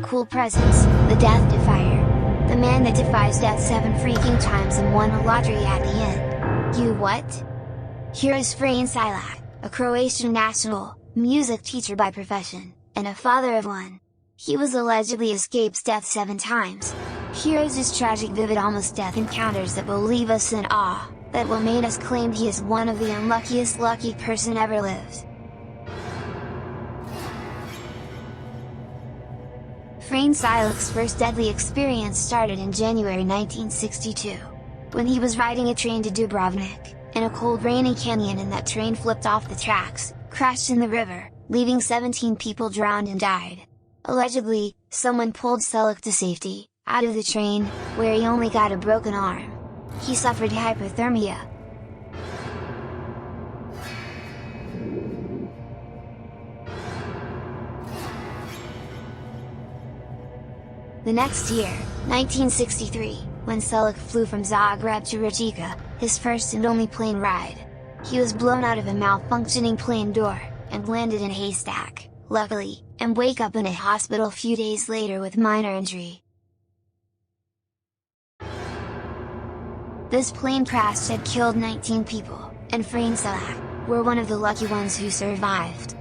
cool presence, the Death Defier. The man that defies death 7 freaking times and won a lottery at the end. You what? Here is Frane Selak, a Croatian national, music teacher by profession, and a father of one. He was allegedly escaped death 7 times. Here is his tragic vivid almost death encounters that will leave us in awe, that will make us claim he is one of the unluckiest lucky person ever lived. Frane Selak's first deadly experience started in January 1962. When he was riding a train to Dubrovnik, in a cold rainy canyon, and that train flipped off the tracks, crashed in the river, leaving 17 people drowned and died. Allegedly, someone pulled Selak to safety, out of the train, where he only got a broken arm. He suffered hypothermia. The next year, 1963, when Selak flew from Zagreb to Rijeka, his first and only plane ride, he was blown out of a malfunctioning plane door, and landed in a haystack, luckily, and wake up in a hospital few days later with minor injury. This plane crash had killed 19 people, and Frane Selak were one of the lucky ones who survived.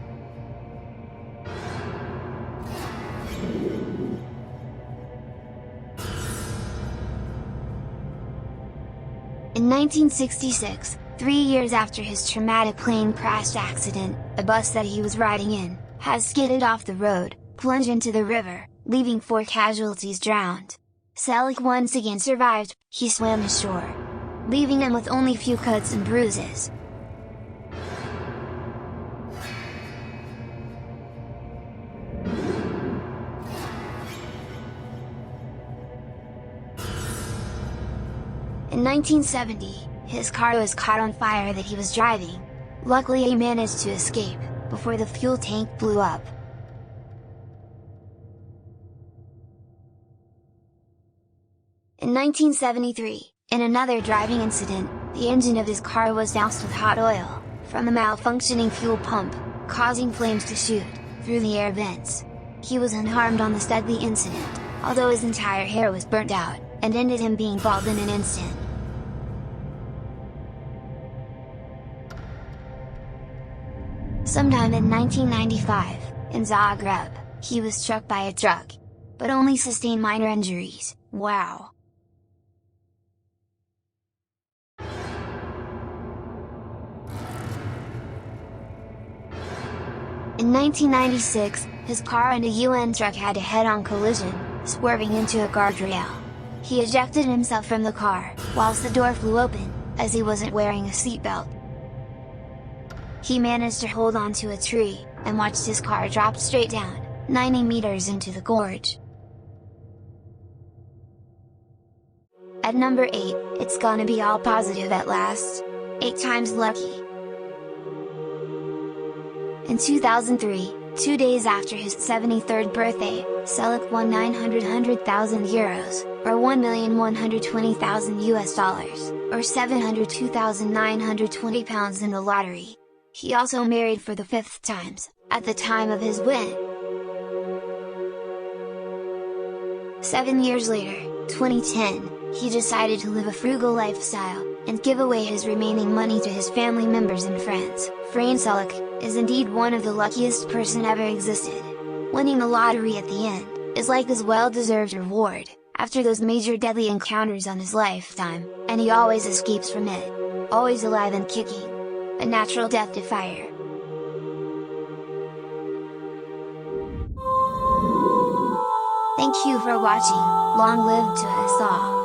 In 1966, 3 years after his traumatic plane crash accident, a bus that he was riding in, has skidded off the road, plunged into the river, leaving 4 casualties drowned. Selak once again survived. He swam ashore, leaving him with only few cuts and bruises. In 1970, his car was caught on fire that he was driving. Luckily he managed to escape, before the fuel tank blew up. In 1973, in another driving incident, the engine of his car was doused with hot oil, from a malfunctioning fuel pump, causing flames to shoot through the air vents. He was unharmed on this deadly incident, although his entire hair was burnt out, and ended him being bald in an instant. Sometime in 1995, in Zagreb, he was struck by a truck, but only sustained minor injuries. Wow! In 1996, his car and a UN truck had a head-on collision, swerving into a guardrail. He ejected himself from the car, whilst the door flew open, as he wasn't wearing a seatbelt. He managed to hold on to a tree, and watched his car drop straight down, 90 meters into the gorge. At number 8, it's gonna be all positive at last. 8 times lucky. In 2003, 2 days after his 73rd birthday, Selak won €900,000, or $1,120,000 US, or £702,920 in the lottery. He also married for the 5th times, at the time of his win. 7 years later, 2010, he decided to live a frugal lifestyle, and give away his remaining money to his family members and friends. Frane Selak is indeed one of the luckiest person ever existed. Winning the lottery at the end is like his well-deserved reward, after those major deadly encounters on his lifetime, and he always escapes from it. Always alive and kicking. A natural death defier. Thank you for watching. Long live to us all.